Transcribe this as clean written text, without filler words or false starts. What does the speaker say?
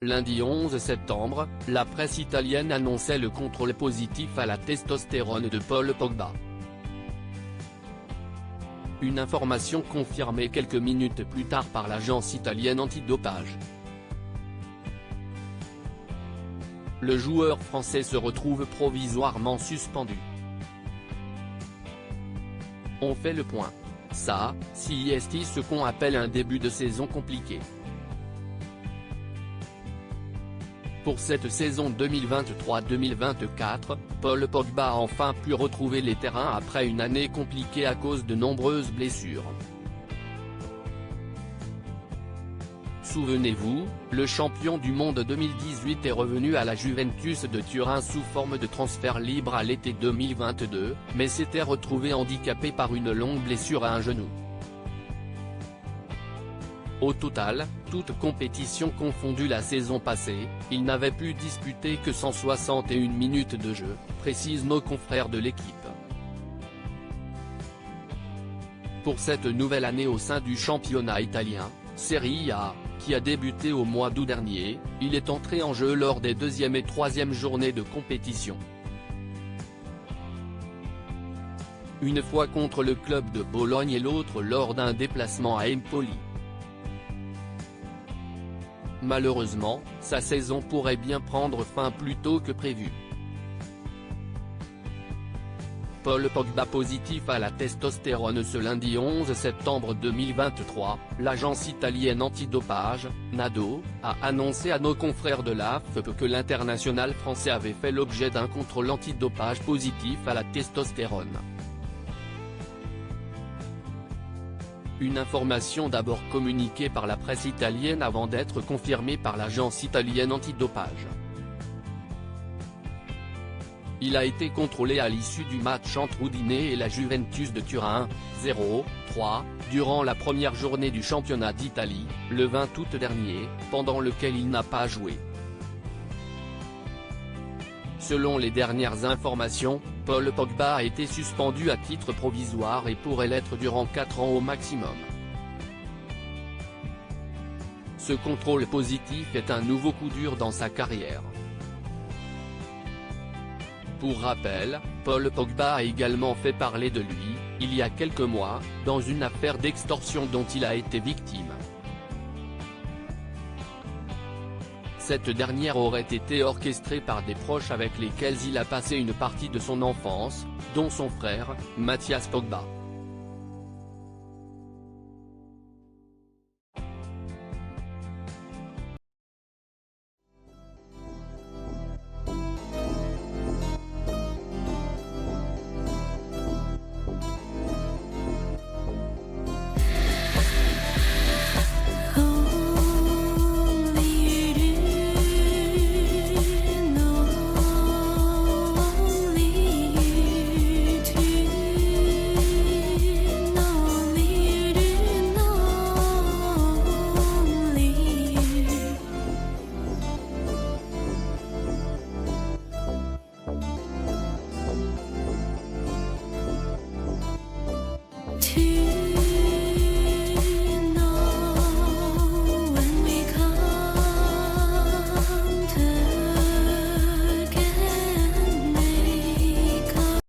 Lundi 11 septembre, la presse italienne annonçait le contrôle positif à la testostérone de Paul Pogba. Une information confirmée quelques minutes plus tard par l'agence italienne antidopage. Le joueur français se retrouve provisoirement suspendu. On fait le point. Ça, c'est ce qu'on appelle un début de saison compliqué. Pour cette saison 2023-2024, Paul Pogba a enfin pu retrouver les terrains après une année compliquée à cause de nombreuses blessures. Souvenez-vous, le champion du monde 2018 est revenu à la Juventus de Turin sous forme de transfert libre à l'été 2022, mais s'était retrouvé handicapé par une longue blessure à un genou. Au total, toutes compétitions confondues la saison passée, il n'avait pu disputer que 161 minutes de jeu, précisent nos confrères de l'équipe. Pour cette nouvelle année au sein du championnat italien, Serie A, qui a débuté au mois d'août dernier, il est entré en jeu lors des deuxième et troisième journées de compétition. Une fois contre le club de Bologne et l'autre lors d'un déplacement à Empoli. Malheureusement, sa saison pourrait bien prendre fin plus tôt que prévu. Paul Pogba positif à la testostérone ce lundi 11 septembre 2023, l'agence italienne antidopage, NADO, a annoncé à nos confrères de l'AFP que l'international français avait fait l'objet d'un contrôle antidopage positif à la testostérone. Une information d'abord communiquée par la presse italienne avant d'être confirmée par l'agence italienne antidopage. Il a été contrôlé à l'issue du match entre Udine et la Juventus de Turin, 0-3, durant la première journée du championnat d'Italie, le 20 août dernier, pendant lequel il n'a pas joué. Selon les dernières informations, Paul Pogba a été suspendu à titre provisoire et pourrait l'être durant 4 ans au maximum. Ce contrôle positif est un nouveau coup dur dans sa carrière. Pour rappel, Paul Pogba a également fait parler de lui, il y a quelques mois, dans une affaire d'extorsion dont il a été victime. Cette dernière aurait été orchestrée par des proches avec lesquels il a passé une partie de son enfance, dont son frère, Mathias Pogba.